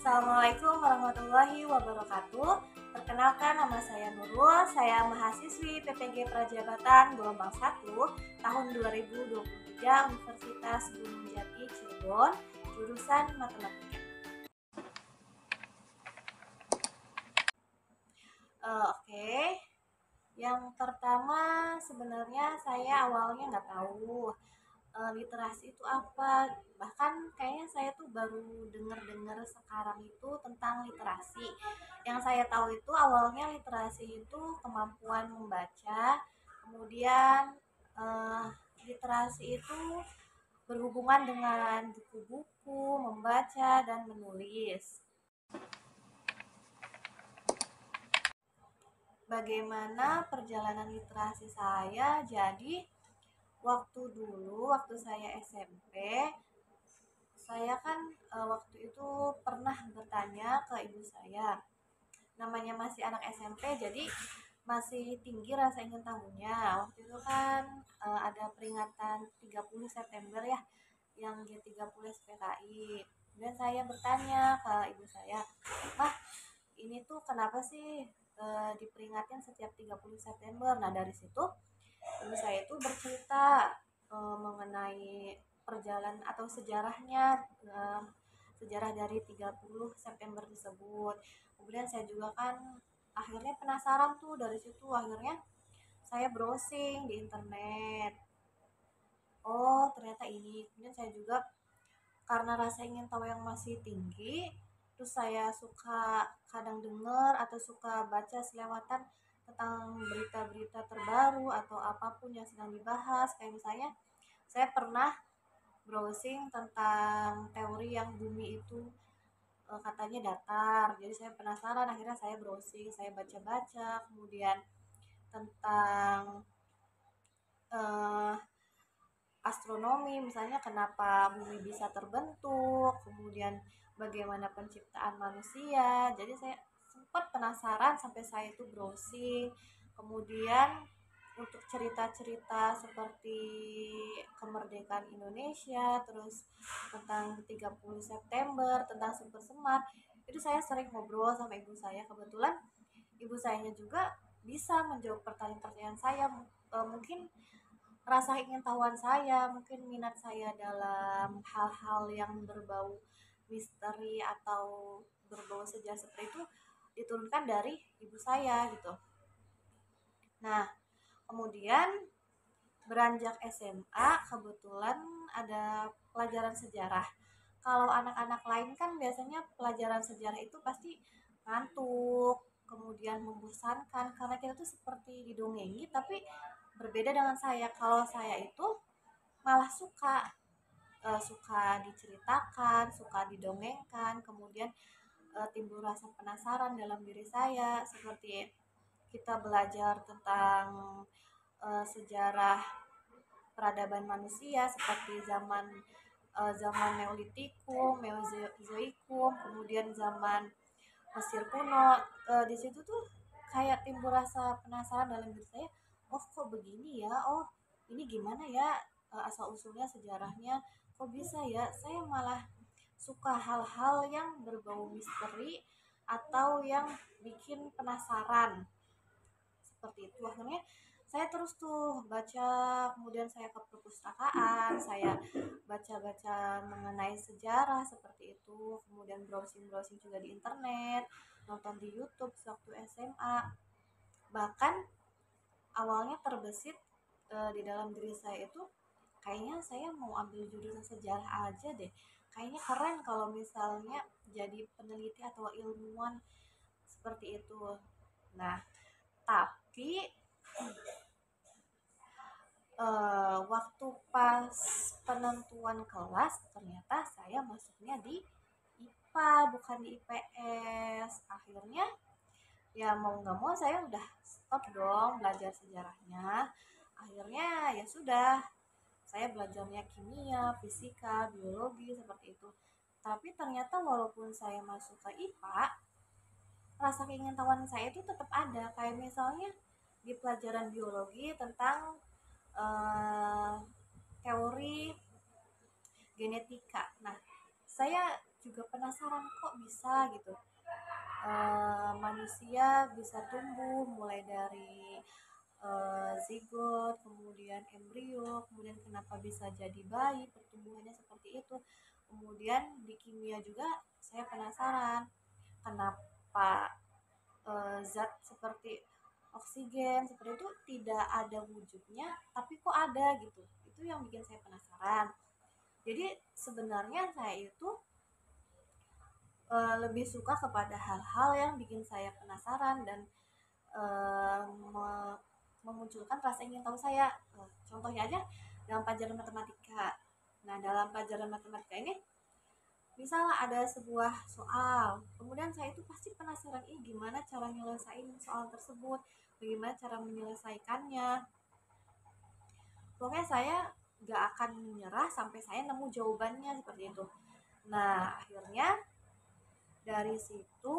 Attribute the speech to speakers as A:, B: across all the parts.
A: Assalamualaikum warahmatullahi wabarakatuh. Perkenalkan, nama saya Nurul. Saya mahasiswi PPG Prajabatan gelombang 1 tahun 2023 Universitas Gunung Jati Cirebon, jurusan Matematika. Oke. Yang pertama, sebenarnya saya awalnya nggak tahu literasi itu apa. Bahkan kayaknya saya tuh baru dengar-dengar sekarang itu tentang literasi. Yang saya tahu itu awalnya literasi itu kemampuan membaca, kemudian eh, literasi itu berhubungan dengan buku-buku, membaca dan menulis. Bagaimana perjalanan literasi saya? Jadi waktu saya SMP, saya kan waktu itu pernah bertanya ke ibu saya. Namanya masih anak SMP, jadi masih tinggi rasa ingin tahunya. Waktu itu kan ada peringatan 30 September ya, yang G30 SPKI. Dan saya bertanya ke ibu saya, "Mah, ini tuh kenapa sih diperingatin setiap 30 September?" Nah, dari situ ibu saya itu bercerita mengenai perjalanan atau sejarahnya, sejarah dari 30 September tersebut. Kemudian saya juga kan akhirnya penasaran tuh, dari situ akhirnya saya browsing di internet. Oh, ternyata ini. Kemudian saya juga karena rasa ingin tahu yang masih tinggi, terus saya suka kadang dengar atau suka baca selewatan tentang berita-berita terbaru atau apapun yang sedang dibahas. Kayak misalnya saya pernah browsing tentang teori yang bumi itu katanya datar. Jadi saya penasaran, akhirnya saya browsing, saya baca-baca, kemudian tentang eh, astronomi, misalnya kenapa bumi bisa terbentuk, kemudian bagaimana penciptaan manusia. Jadi saya sempat penasaran sampai saya itu browsing. Kemudian untuk cerita-cerita seperti kemerdekaan Indonesia, terus tentang 30 September, tentang Super Semar, itu saya sering ngobrol sama ibu saya. Kebetulan ibu sayanya juga bisa menjawab pertanyaan-pertanyaan saya. Mungkin rasa ingin tahuan saya, mungkin minat saya dalam hal-hal yang berbau misteri atau berbau sejarah seperti itu diturunkan dari ibu saya gitu. Nah, kemudian beranjak SMA kebetulan ada pelajaran sejarah. Kalau anak-anak lain kan biasanya pelajaran sejarah itu pasti ngantuk, kemudian membosankan karena kita tuh seperti didongeng, tapi berbeda dengan saya. Kalau saya itu malah suka diceritakan, suka didongengkan, kemudian timbul rasa penasaran dalam diri saya, seperti kita belajar tentang sejarah peradaban manusia seperti zaman Neolitikum, Mesozoikum, kemudian zaman Mesir kuno. Di situ tuh kayak timbul rasa penasaran dalam diri saya. Oh, kok begini ya? Oh, ini gimana ya asal usulnya sejarahnya? Kok bisa ya? Saya malah suka hal-hal yang berbau misteri atau yang bikin penasaran seperti itu. Akhirnya saya terus tuh baca, kemudian saya ke perpustakaan, saya baca-baca mengenai sejarah seperti itu, kemudian browsing-browsing juga di internet, nonton di YouTube waktu SMA. Bahkan awalnya terbesit di dalam diri saya itu, kayaknya saya mau ambil jurusan sejarah aja deh, kayaknya keren kalau misalnya jadi peneliti atau ilmuwan seperti itu. Nah, tapi waktu pas penentuan kelas ternyata saya masuknya di IPA bukan di IPS. Akhirnya ya mau nggak mau saya udah stop dong belajar sejarahnya. Akhirnya ya sudah, saya belajarnya kimia, fisika, biologi seperti itu. Tapi ternyata walaupun saya masuk ke IPA, rasa keingintahuan saya itu tetap ada. Kayak misalnya di pelajaran biologi tentang eh, teori genetika. Nah, saya juga penasaran kok bisa gitu. Manusia bisa tumbuh mulai dari zigot, kemudian embrio, kemudian kenapa bisa jadi bayi, pertumbuhannya seperti itu. Kemudian di kimia juga saya penasaran kenapa zat seperti oksigen seperti itu tidak ada wujudnya tapi kok ada gitu. Itu yang bikin saya penasaran. Jadi sebenarnya saya itu lebih suka kepada hal-hal yang bikin saya penasaran dan eh, me- memunculkan rasa ingin tahu saya. Contohnya aja dalam pelajaran matematika. Nah, dalam pelajaran matematika ini misalnya ada sebuah soal, kemudian saya itu pasti penasaran, gimana cara nyelesain soal tersebut, bagaimana cara menyelesaikannya. Pokoknya saya gak akan menyerah sampai saya nemu jawabannya seperti itu. Nah, akhirnya dari situ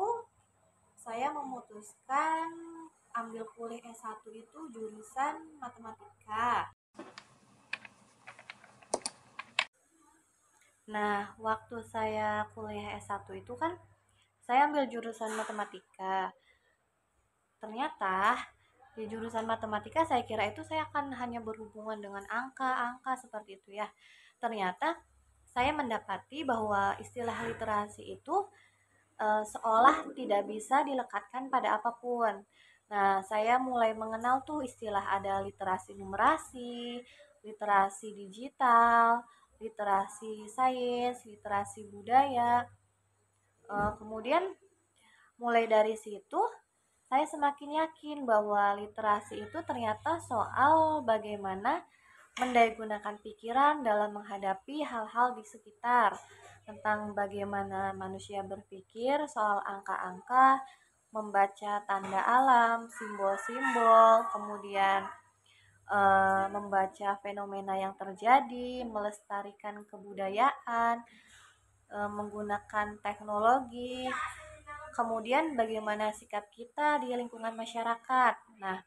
A: saya memutuskan ambil kuliah S1 itu jurusan matematika. Nah, waktu saya kuliah S1 itu kan saya ambil jurusan matematika. Ternyata di jurusan matematika saya kira itu saya akan hanya berhubungan dengan angka-angka seperti itu ya. Ternyata saya mendapati bahwa istilah literasi itu seolah tidak bisa dilekatkan pada apapun. Nah, saya mulai mengenal tuh istilah ada literasi numerasi, literasi digital, literasi sains, literasi budaya. Kemudian mulai dari situ saya semakin yakin bahwa literasi itu ternyata soal bagaimana mendayagunakan pikiran dalam menghadapi hal-hal di sekitar, tentang bagaimana manusia berpikir soal angka-angka, membaca tanda alam, simbol-simbol, kemudian membaca fenomena yang terjadi, melestarikan kebudayaan, menggunakan teknologi, kemudian bagaimana sikap kita di lingkungan masyarakat. Nah,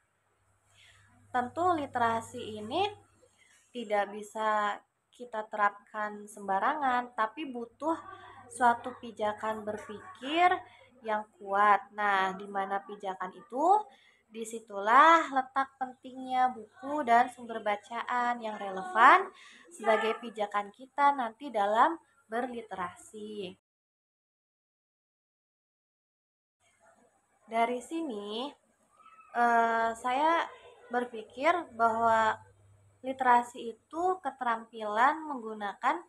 A: tentu literasi ini tidak bisa kita terapkan sembarangan, tapi butuh suatu pijakan berpikir yang kuat. Nah, di mana pijakan itu? Disitulah letak pentingnya buku dan sumber bacaan yang relevan sebagai pijakan kita nanti dalam berliterasi. Dari sini, saya berpikir bahwa literasi itu keterampilan menggunakan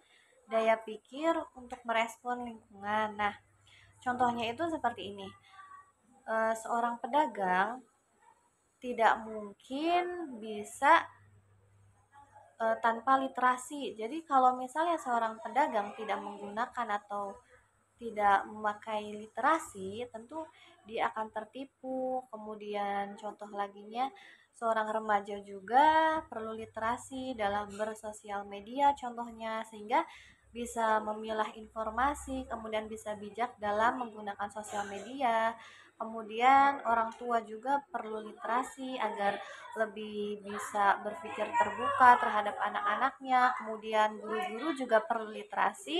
A: daya pikir untuk merespon lingkungan. Nah, contohnya itu seperti ini. Seorang pedagang tidak mungkin bisa tanpa literasi. Jadi kalau misalnya seorang pedagang tidak menggunakan atau tidak memakai literasi, tentu dia akan tertipu. Kemudian contoh laginya, seorang remaja juga perlu literasi dalam bersosial media contohnya, sehingga bisa memilah informasi, kemudian bisa bijak dalam menggunakan sosial media. Kemudian orang tua juga perlu literasi agar lebih bisa berpikir terbuka terhadap anak-anaknya. Kemudian guru-guru juga perlu literasi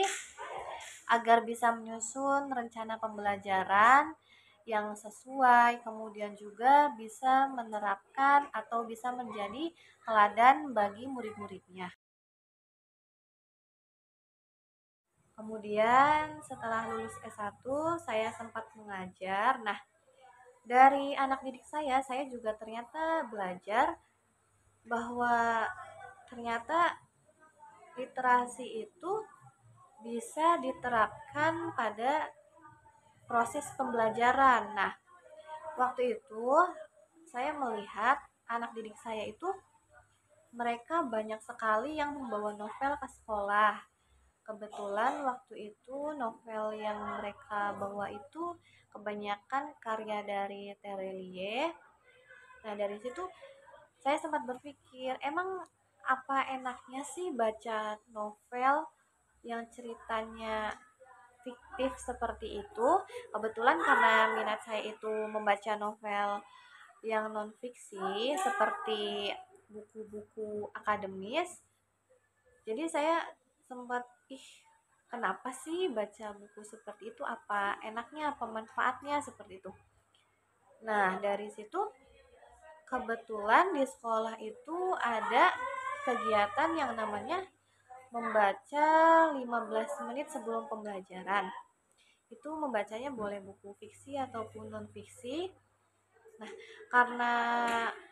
A: agar bisa menyusun rencana pembelajaran yang sesuai, kemudian juga bisa menerapkan atau bisa menjadi teladan bagi murid-muridnya. Kemudian setelah lulus S1, saya sempat mengajar. Nah, dari anak didik saya juga ternyata belajar bahwa ternyata literasi itu bisa diterapkan pada proses pembelajaran. Nah, waktu itu saya melihat anak didik saya itu mereka banyak sekali yang membawa novel ke sekolah. Kebetulan waktu itu novel yang mereka bawa itu kebanyakan karya dari Terelie. Nah, dari situ saya sempat berpikir, emang apa enaknya sih baca novel yang ceritanya fiktif seperti itu. Kebetulan karena minat saya itu membaca novel yang non fiksi seperti buku-buku akademis, jadi saya sempat kenapa sih baca buku seperti itu, apa enaknya, apa manfaatnya seperti itu. Nah, dari situ kebetulan di sekolah itu ada kegiatan yang namanya membaca 15 menit sebelum pembelajaran. Itu membacanya boleh buku fiksi ataupun non fiksi. Nah, karena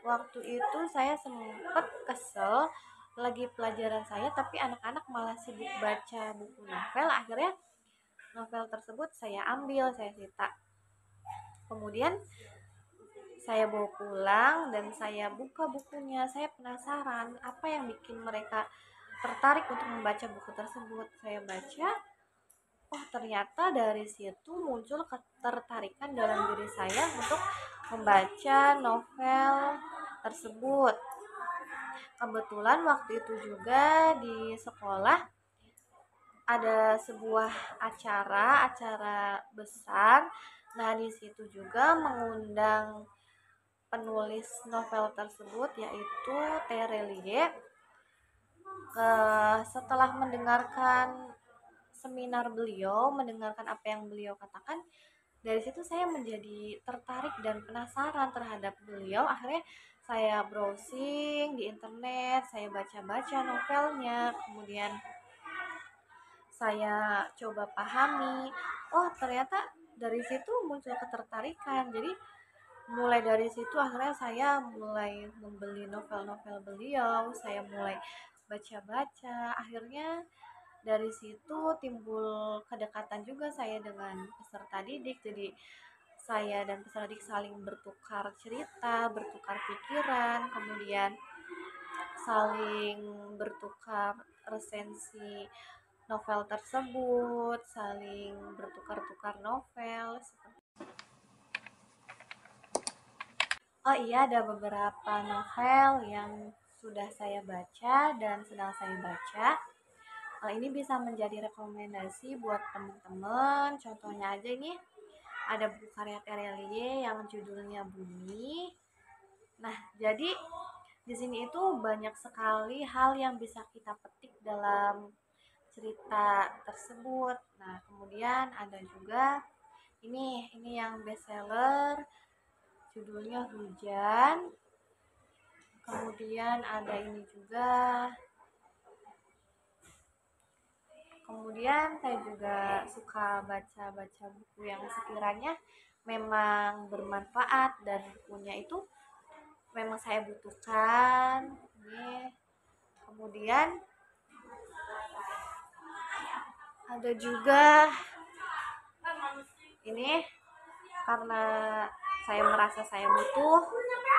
A: waktu itu saya sempat kesel lagi pelajaran saya, tapi anak-anak malah sibuk baca buku novel. Akhirnya novel tersebut saya ambil, saya sita. Kemudian saya bawa pulang dan saya buka bukunya. Saya penasaran apa yang bikin mereka tertarik untuk membaca buku tersebut. Saya baca, oh ternyata dari situ muncul ketertarikan dalam diri saya untuk membaca novel tersebut. Kebetulan waktu itu juga di sekolah ada sebuah acara besar. Nah, di situ juga mengundang penulis novel tersebut yaitu Terelie. Setelah mendengarkan seminar beliau, mendengarkan apa yang beliau katakan, dari situ saya menjadi tertarik dan penasaran terhadap beliau. Akhirnya saya browsing di internet, saya baca-baca novelnya, kemudian saya coba pahami. Oh, ternyata dari situ muncul ketertarikan. Jadi mulai dari situ akhirnya saya mulai membeli novel-novel beliau, saya mulai baca-baca. Akhirnya dari situ timbul kedekatan juga saya dengan peserta didik. Jadi saya dan peserta didik saling bertukar cerita, bertukar pikiran, kemudian saling bertukar resensi novel tersebut, saling bertukar-tukar novel. Oh iya, ada beberapa novel yang sudah saya baca dan sedang saya baca. Hal ini bisa menjadi rekomendasi buat teman-teman. Contohnya aja ini ada buku karya Terelie yang judulnya Bumi. Nah, jadi di sini itu banyak sekali hal yang bisa kita petik dalam cerita tersebut. Nah, kemudian ada juga ini yang bestseller, judulnya Hujan. Kemudian ada ini juga. Kemudian saya juga suka baca-baca buku yang sekiranya memang bermanfaat dan bukunya itu memang saya butuhkan. Ini. Kemudian ada juga ini karena saya merasa saya butuh,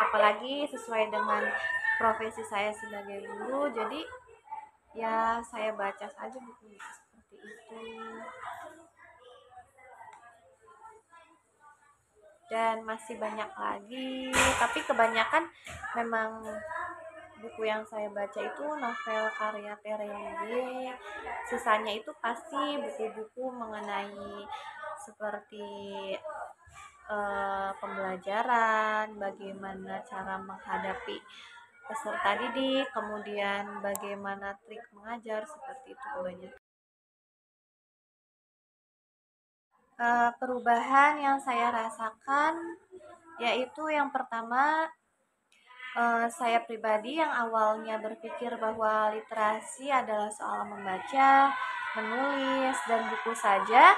A: apalagi sesuai dengan profesi saya sebagai guru, jadi ya saya baca saja buku seperti itu. Dan masih banyak lagi, tapi kebanyakan memang buku yang saya baca itu novel karya Terelie. Sisanya itu pasti buku-buku mengenai seperti pembelajaran, bagaimana cara menghadapi peserta didik, kemudian bagaimana trik mengajar, seperti itu kebanyakan. Perubahan yang saya rasakan yaitu yang pertama, saya pribadi yang awalnya berpikir bahwa literasi adalah soal membaca, menulis, dan buku saja,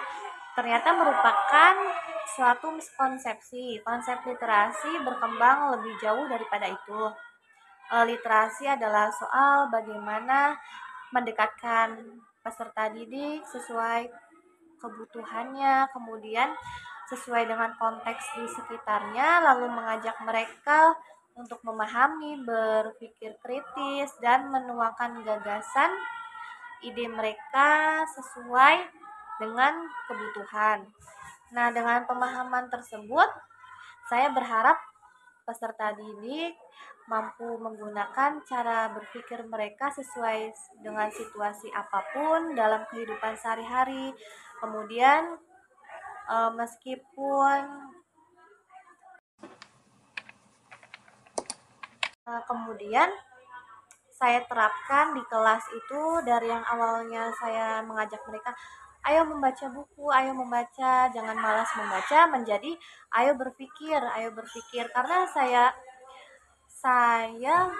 A: ternyata merupakan suatu miskonsepsi. Konsep literasi berkembang lebih jauh daripada itu. Literasi adalah soal bagaimana mendekatkan peserta didik sesuai kebutuhannya, kemudian sesuai dengan konteks di sekitarnya, lalu mengajak mereka untuk memahami, berpikir kritis, dan menuangkan gagasan ide mereka sesuai dengan kebutuhan. Nah, dengan pemahaman tersebut, saya berharap peserta didik mampu menggunakan cara berpikir mereka sesuai dengan situasi apapun dalam kehidupan sehari-hari. Kemudian meskipun kemudian saya terapkan di kelas itu dari yang awalnya saya mengajak mereka, ayo membaca buku, ayo membaca, jangan malas membaca, menjadi ayo berpikir karena saya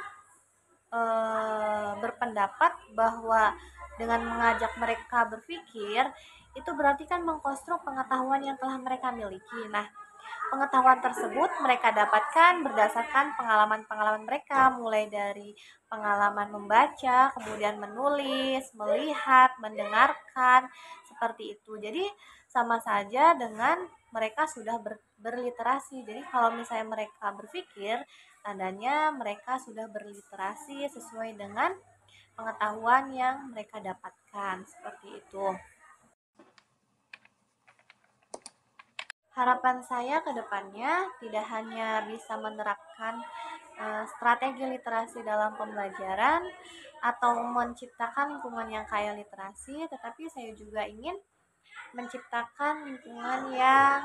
A: berpendapat bahwa dengan mengajak mereka berpikir itu berarti kan mengkonstruk pengetahuan yang telah mereka miliki. Nah, pengetahuan tersebut mereka dapatkan berdasarkan pengalaman-pengalaman mereka, mulai dari pengalaman membaca, kemudian menulis, melihat, mendengarkan, seperti itu. Jadi sama saja dengan mereka sudah berliterasi. Jadi kalau misalnya mereka berpikir, tandanya mereka sudah berliterasi sesuai dengan pengetahuan yang mereka dapatkan, seperti itu. Harapan saya ke depannya tidak hanya bisa menerapkan strategi literasi dalam pembelajaran atau menciptakan lingkungan yang kaya literasi, tetapi saya juga ingin menciptakan lingkungan yang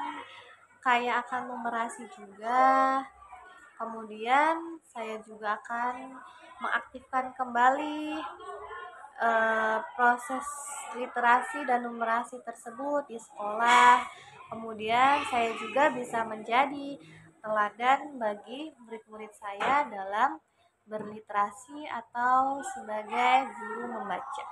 A: kaya akan numerasi juga. Kemudian saya juga akan mengaktifkan kembali proses literasi dan numerasi tersebut di sekolah. Kemudian saya juga bisa menjadi teladan bagi murid-murid saya dalam berliterasi atau sebagai guru membaca.